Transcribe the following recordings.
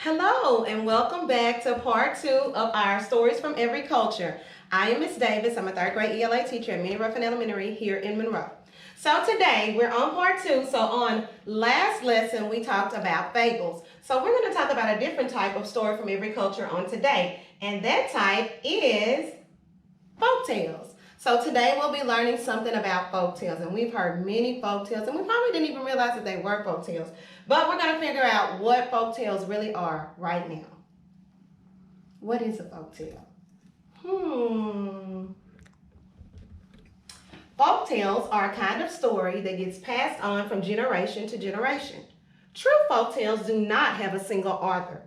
Hello and welcome back to part 2 of our Stories from Every Culture. I am Miss Davis. I'm a 3rd grade ELA teacher at Minnie Ruffin Elementary here in Monroe. So today we're on part 2. So on last lesson we talked about fables. So we're going to talk about a different type of story from every culture on today. And that type is folktales. So today we'll be learning something about folktales, and we've heard many folktales, and we probably didn't even realize that they were folktales. But we're going to figure out what folktales really are right now. What is a folktale? Folktales are a kind of story that gets passed on from generation to generation. True folktales do not have a single author.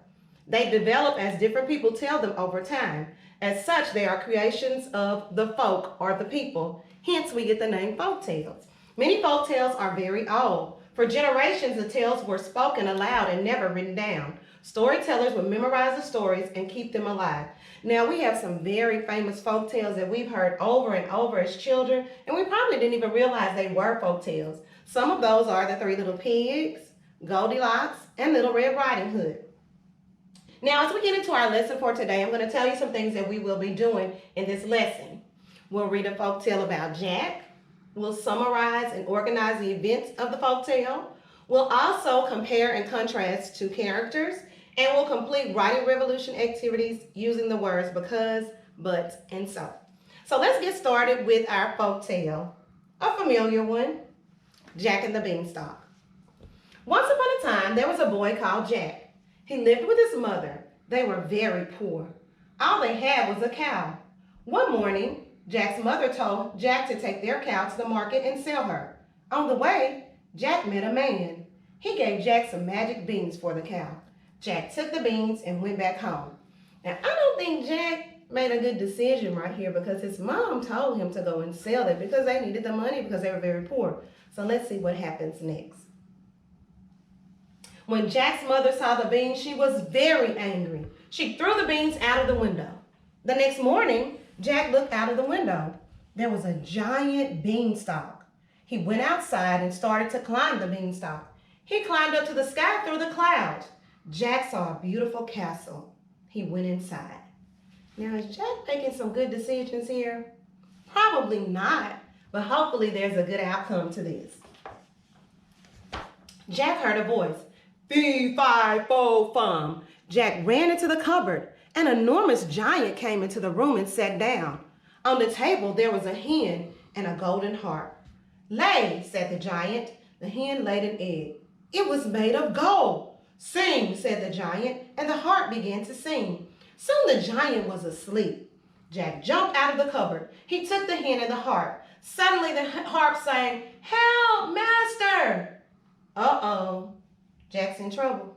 They develop as different people tell them over time. As such, they are creations of the folk or the people. Hence, we get the name folktales. Many folktales are very old. For generations, the tales were spoken aloud and never written down. Storytellers would memorize the stories and keep them alive. Now, we have some very famous folktales that we've heard over and over as children, and we probably didn't even realize they were folktales. Some of those are the Three Little Pigs, Goldilocks, and Little Red Riding Hood. Now, as we get into our lesson for today, I'm going to tell you some things that we will be doing in this lesson. We'll read a folk tale about Jack. We'll summarize and organize the events of the folk tale. We'll also compare and contrast two characters, and we'll complete writing revolution activities using the words because, but, and so. So let's get started with our folk tale, a familiar one, Jack and the Beanstalk. Once upon a time, there was a boy called Jack. He lived with his mother. They were very poor. All they had was a cow. One morning, Jack's mother told Jack to take their cow to the market and sell her. On the way, Jack met a man. He gave Jack some magic beans for the cow. Jack took the beans and went back home. Now, I don't think Jack made a good decision right here because his mom told him to go and sell it because they needed the money because they were very poor. So let's see what happens next. When Jack's mother saw the beans, she was very angry. She threw the beans out of the window. The next morning, Jack looked out of the window. There was a giant beanstalk. He went outside and started to climb the beanstalk. He climbed up to the sky through the clouds. Jack saw a beautiful castle. He went inside. Now, is Jack making some good decisions here? Probably not, but hopefully there's a good outcome to this. Jack heard a voice. Fee, fi, fo, fum. Jack ran into the cupboard. An enormous giant came into the room and sat down. On the table, there was a hen and a golden harp. Lay, said the giant. The hen laid an egg. It was made of gold. Sing, said the giant, and the harp began to sing. Soon the giant was asleep. Jack jumped out of the cupboard. He took the hen and the harp. Suddenly the harp sang, "Help, master!" Uh-oh. Jack's in trouble.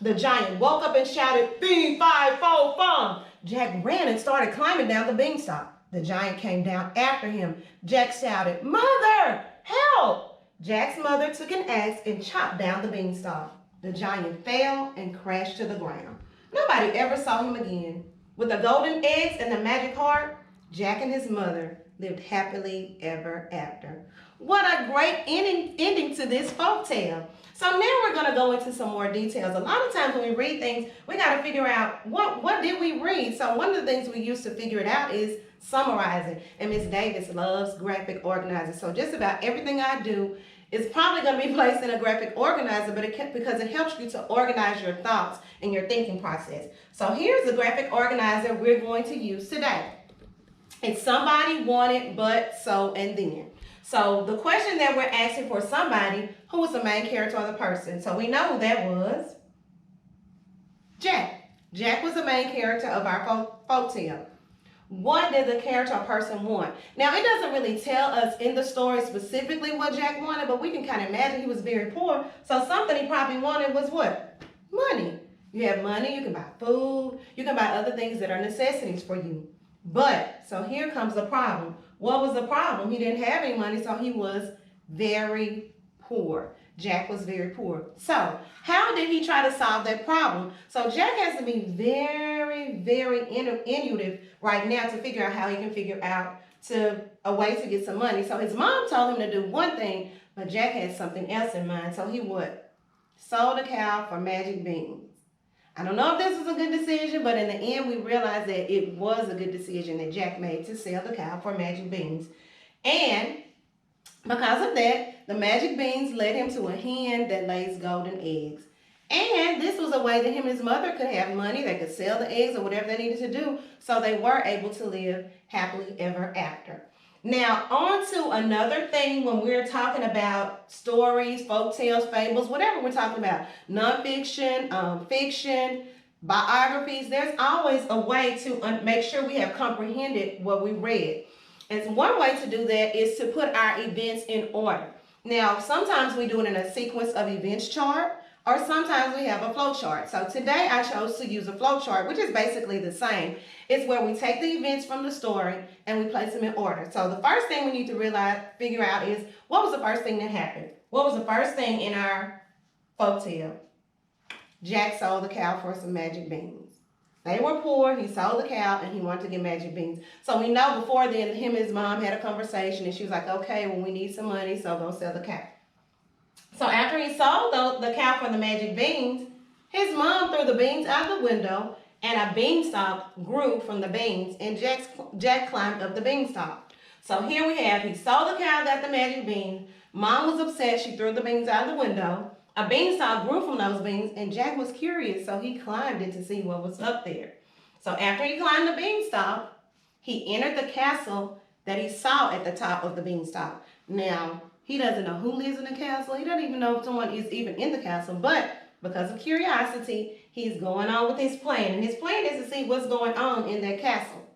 The giant woke up and shouted, "Fee, fi, fo, fum." Jack ran and started climbing down the beanstalk. The giant came down after him. Jack shouted, "Mother, help!" Jack's mother took an axe and chopped down the beanstalk. The giant fell and crashed to the ground. Nobody ever saw him again. With the golden eggs and the magic harp, Jack and his mother lived happily ever after. What a great ending to this folk tale. So now we're going to go into some more details. A lot of times when we read things, we got to figure out what did we read. So one of the things we use to figure it out is summarizing. And Miss Davis loves graphic organizing. So just about everything I do is probably going to be placed in a graphic organizer, but because it helps you to organize your thoughts and your thinking process. So here's the graphic organizer we're going to use today. It's somebody, wanted, but, so, and then. So the question that we're asking for somebody, who was the main character or the person? So we know who that was. Jack. Jack was the main character of our folk tale. What did the character or person want? Now, it doesn't really tell us in the story specifically what Jack wanted, but we can kind of imagine he was very poor. So something he probably wanted was what? Money. You have money, you can buy food, you can buy other things that are necessities for you. But, so here comes the problem. What was the problem? He didn't have any money, so he was very poor. Jack was very poor. So, how did he try to solve that problem? So, Jack has to be very, very innovative right now to figure out how he can figure out a way to get some money. So, his mom told him to do one thing, but Jack had something else in mind. So, he what? sold a cow for magic beans. I don't know if this was a good decision, but in the end, we realized that it was a good decision that Jack made to sell the cow for magic beans. And because of that, the magic beans led him to a hen that lays golden eggs. And this was a way that him and his mother could have money. They could sell the eggs or whatever they needed to do. So they were able to live happily ever after. Now, on to another thing when we're talking about stories, folk tales, fables, whatever we're talking about, nonfiction, fiction, biographies, there's always a way to make sure we have comprehended what we read. And one way to do that is to put our events in order. Now, sometimes we do it in a sequence of events chart, or sometimes we have a flow chart. So today I chose to use a flow chart, which is basically the same. It's where we take the events from the story and we place them in order. So the first thing we need to figure out is, what was the first thing that happened? What was the first thing in our folktale? Jack sold the cow for some magic beans. They were poor, he sold the cow, and he wanted to get magic beans. So we know before then, him and his mom had a conversation, and she was like, okay, well, we need some money, so go sell the cow. So after he sold the cow for the magic beans, his mom threw the beans out the window, and a beanstalk grew from the beans, and Jack climbed up the beanstalk. So here we have, he sold the cow, got the magic beans. Mom was upset, she threw the beans out the window. A beanstalk grew from those beans, and Jack was curious, so he climbed it to see what was up there. So after he climbed the beanstalk, he entered the castle that he saw at the top of the beanstalk. Now, he doesn't know who lives in the castle. He doesn't even know if someone is even in the castle, but because of curiosity, he's going on with his plan, and his plan is to see what's going on in that castle.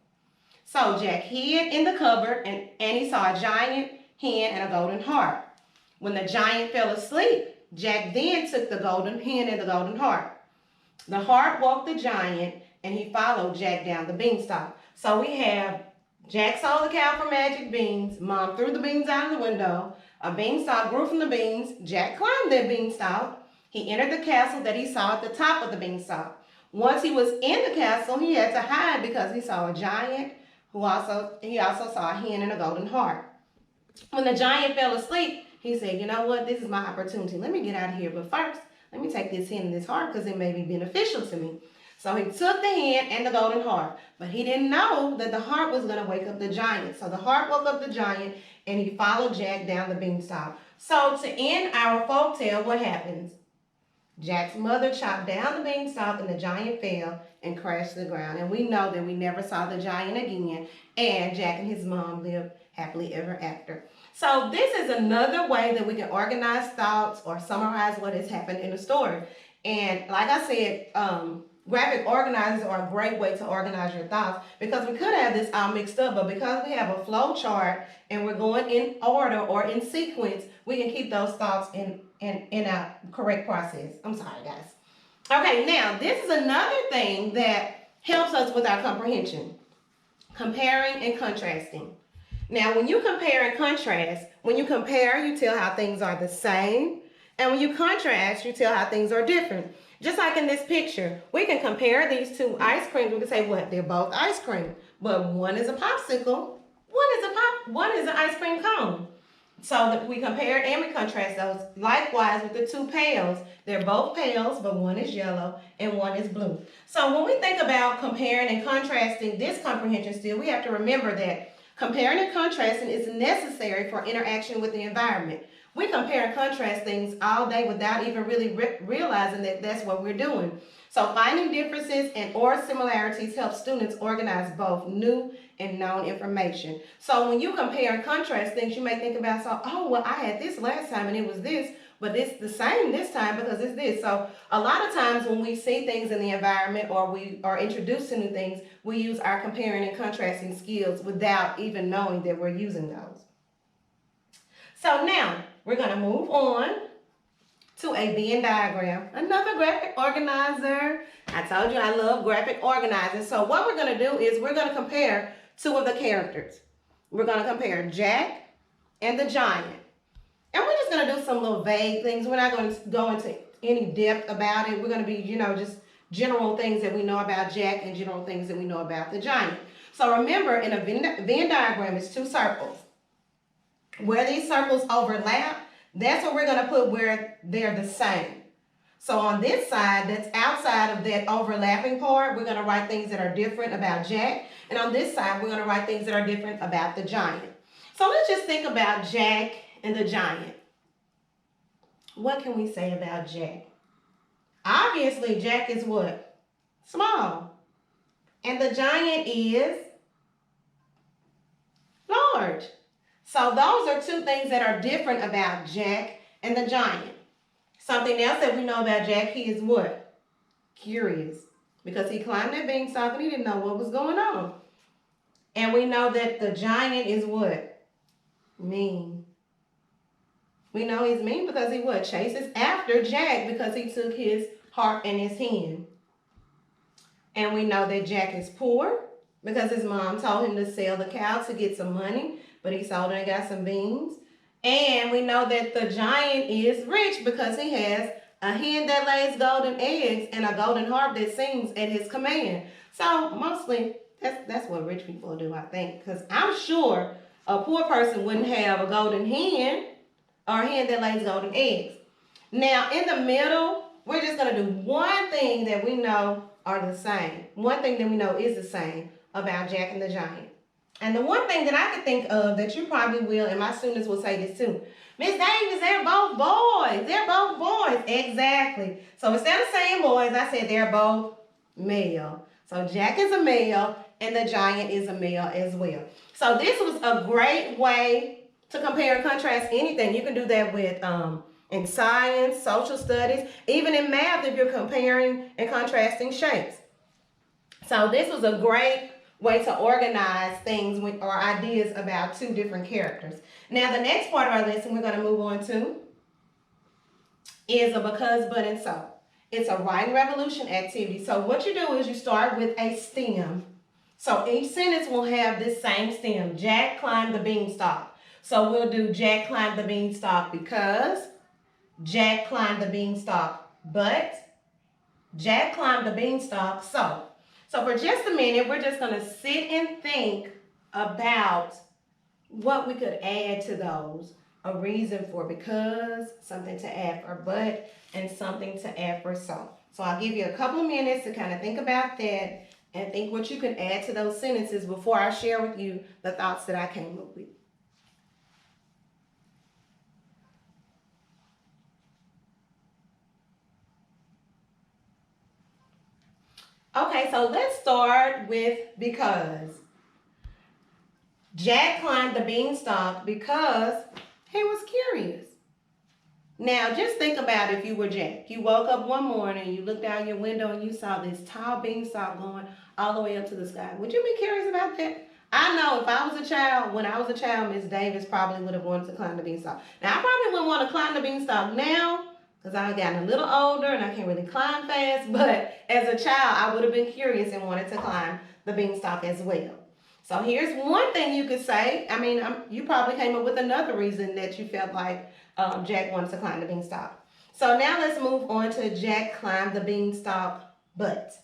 So Jack hid in the cupboard, and he saw a giant hen and a golden harp. When the giant fell asleep, Jack then took the golden hen and the golden harp. The harp woke the giant, and he followed Jack down the beanstalk. So we have Jack sold the cow for magic beans. Mom threw the beans out of the window. A beanstalk grew from the beans. Jack climbed that beanstalk. He entered the castle that he saw at the top of the beanstalk. Once he was in the castle, he had to hide because he saw a giant he also saw a hen and a golden harp. When the giant fell asleep, he said, you know what, this is my opportunity. Let me get out of here. But first, let me take this hen and this harp because it may be beneficial to me. So he took the hen and the golden harp. But he didn't know that the harp was going to wake up the giant. So the harp woke up the giant, and he followed Jack down the beanstalk. So to end our folktale, what happens? Jack's mother chopped down the beanstalk, and the giant fell and crashed to the ground. And we know that we never saw the giant again. And Jack and his mom lived happily ever after. So this is another way that we can organize thoughts or summarize what has happened in a story. And like I said, graphic organizers are a great way to organize your thoughts, because we could have this all mixed up, but because we have a flow chart and we're going in order or in sequence, we can keep those thoughts in a correct process. I'm sorry, guys. Okay, now this is another thing that helps us with our comprehension. Comparing and contrasting. Now, when you compare and contrast, when you compare, you tell how things are the same. And when you contrast, you tell how things are different. Just like in this picture, we can compare these two ice creams. We can say, what? They're both ice cream. But one is a popsicle, one is an ice cream cone. So that we compare and we contrast those. Likewise with the two pails. They're both pails, but one is yellow and one is blue. So when we think about comparing and contrasting this comprehension skill, we have to remember that comparing and contrasting is necessary for interaction with the environment. We compare and contrast things all day without even really realizing that that's what we're doing. So finding differences and or similarities helps students organize both new and known information. So when you compare and contrast things, you may think about, I had this last time and it was this, but it's the same this time because it's this. So a lot of times when we see things in the environment or we are introduced to new things, we use our comparing and contrasting skills without even knowing that we're using those. So now we're going to move on to a Venn diagram, another graphic organizer. I told you I love graphic organizing. So what we're going to do is we're going to compare two of the characters. We're going to compare Jack and the giant. And we're just going to do some little vague things. We're not going to go into any depth about it. We're going to be, just general things that we know about Jack and general things that we know about the giant. So remember, in a Venn diagram, it's two circles. Where these circles overlap, that's what we're going to put where they're the same. So on this side, that's outside of that overlapping part, we're going to write things that are different about Jack. And on this side, we're going to write things that are different about the giant. So let's just think about Jack and the giant. What can we say about Jack? Obviously, Jack is what? Small. And the giant is large. So those are two things that are different about Jack and the giant. Something else that we know about Jack, he is what? Curious. Because he climbed that beanstalk and he didn't know what was going on. And we know that the giant is what? Mean. We know he's mean because he what? Chases after Jack because he took his harp in his hand. And we know that Jack is poor because his mom told him to sell the cow to get some money, but he sold it and got some beans. And we know that the giant is rich because he has a hen that lays golden eggs and a golden harp that sings at his command. So mostly that's what rich people do, I think, because I'm sure a poor person wouldn't have a golden hen or a hen that lays golden eggs. Now in the middle, we're just going to do one thing that we know are the same. One thing that we know is the same about Jack and the giant. And the one thing that I could think of that you probably will, and my students will say this too, Miss Davis, they're both boys. They're both boys. Exactly. So instead of saying boys, I said they're both male. So Jack is a male and the giant is a male as well. So this was a great way to compare and contrast anything. You can do that with in science, social studies, even in math if you're comparing and contrasting shapes. So this was a great way to organize things with, or ideas about two different characters. Now the next part of our lesson we're going to move on to is a because, but, and so. It's a writing revolution activity. So what you do is you start with a stem. So each sentence will have this same stem. Jack climbed the beanstalk. So we'll do Jack climbed the beanstalk because, Jack climbed the beanstalk but, Jack climbed the beanstalk so. So for just a minute, we're just going to sit and think about what we could add to those. A reason for because, something to add for but, and something to add for so. So I'll give you a couple of minutes to kind of think about that and think what you can add to those sentences before I share with you the thoughts that I came up with. Okay, so let's start with because. Jack climbed the beanstalk because he was curious. Now, just think about if you were Jack. You woke up one morning, you looked out your window, and you saw this tall beanstalk going all the way up to the sky. Would you be curious about that? I know if I was a child, when I was a child, Miss Davis probably would have wanted to climb the beanstalk. Now, I probably wouldn't want to climb the beanstalk now because I've gotten a little older and I can't really climb fast. But as a child, I would have been curious and wanted to climb the beanstalk as well. So here's one thing you could say. I mean, you probably came up with another reason that you felt like Jack wanted to climb the beanstalk. So now let's move on to Jack climbed the beanstalk, but.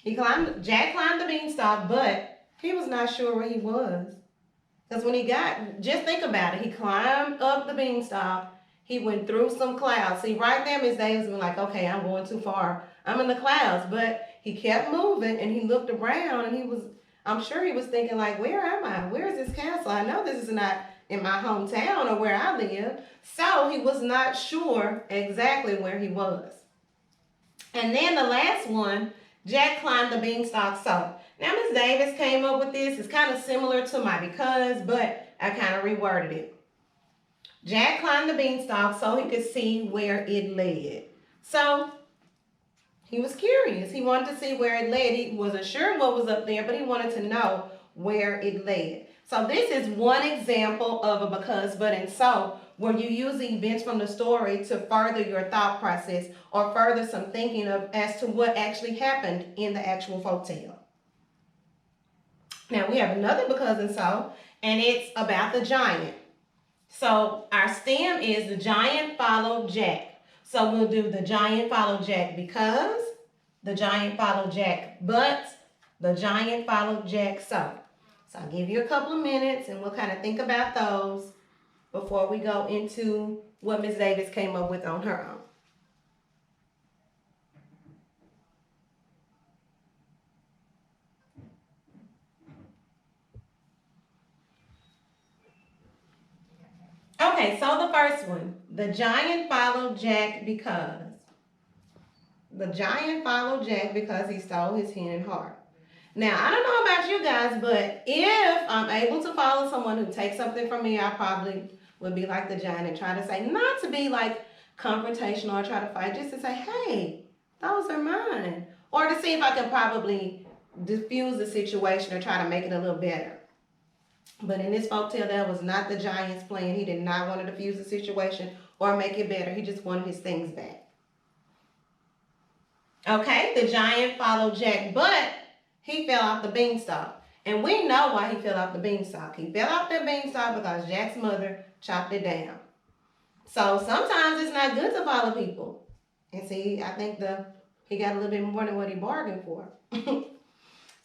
Jack climbed the beanstalk, but he was not sure where he was. Because when just think about it, he climbed up the beanstalk, he went through some clouds. See, right there, Miss Davis was like, okay, I'm going too far. I'm in the clouds, but he kept moving and he looked around and I'm sure he was thinking like, where am I? Where is this castle? I know this is not in my hometown or where I live. So he was not sure exactly where he was. And then the last one, Jack climbed the beanstalk so. Now Miss Davis came up with this. It's kind of similar to my because, but I kind of reworded it. Jack climbed the beanstalk so he could see where it led. So he was curious. He wanted to see where it led. He wasn't sure what was up there, but he wanted to know where it led. So this is one example of a because, but, and so, where you use the events from the story to further your thought process or further some thinking of as to what actually happened in the actual folktale. Now we have another because and so, and it's about the giant. So our stem is the giant followed Jack. So we'll do the giant followed Jack because, the giant followed Jack but, the giant followed Jack so. So I'll give you a couple of minutes and we'll kind of think about those before we go into what Miss Davis came up with on her own. Okay, so the first one, the giant followed Jack because. The giant followed Jack because he stole his hen and heart. Now, I don't know about you guys, but if I'm able to follow someone who takes something from me, I probably would be like the giant and try to say, not to be like confrontational or try to fight, just to say, hey, those are mine. Or to see if I can probably diffuse the situation or try to make it a little better. But in this folktale, that was not the giant's plan. He did not want to diffuse the situation or make it better. He just wanted his things back. Okay, the giant followed Jack, but he fell off the beanstalk. And we know why he fell off the beanstalk. He fell off the beanstalk because Jack's mother chopped it down. So sometimes it's not good to follow people. And see, I think he got a little bit more than what he bargained for.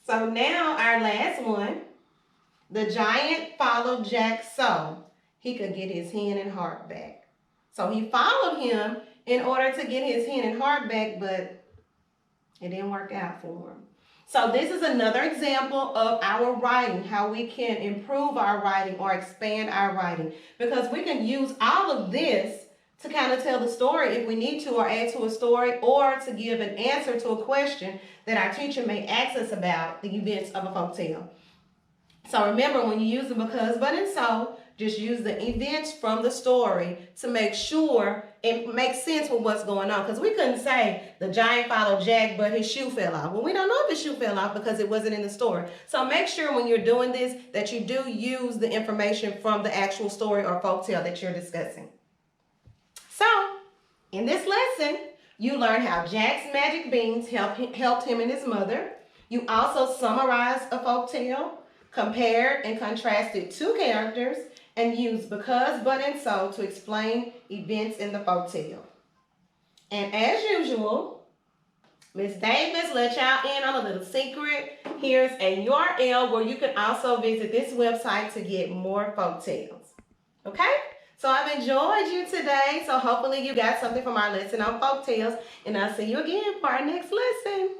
So now our last one. The giant followed Jack so he could get his hen and heart back. So he followed him in order to get his hen and heart back, but it didn't work out for him. So this is another example of our writing, how we can improve our writing or expand our writing. Because we can use all of this to kind of tell the story if we need to, or add to a story, or to give an answer to a question that our teacher may ask us about the events of a folktale. So remember, when you use the because, but, and so, just use the events from the story to make sure it makes sense with what's going on. Because we couldn't say the giant followed Jack, but his shoe fell off. Well, we don't know if his shoe fell off because it wasn't in the story. So make sure when you're doing this that you do use the information from the actual story or folktale that you're discussing. So, in this lesson, you learned how Jack's magic beans helped him and his mother. You also summarized a folktale, compared and contrasted two characters, and used because, but, and so to explain events in the folktale. And as usual, Miss Davis let y'all in on a little secret. Here's a URL where you can also visit this website to get more folktales. Okay? So I've enjoyed you today. So hopefully you got something from our lesson on folktales. And I'll see you again for our next lesson.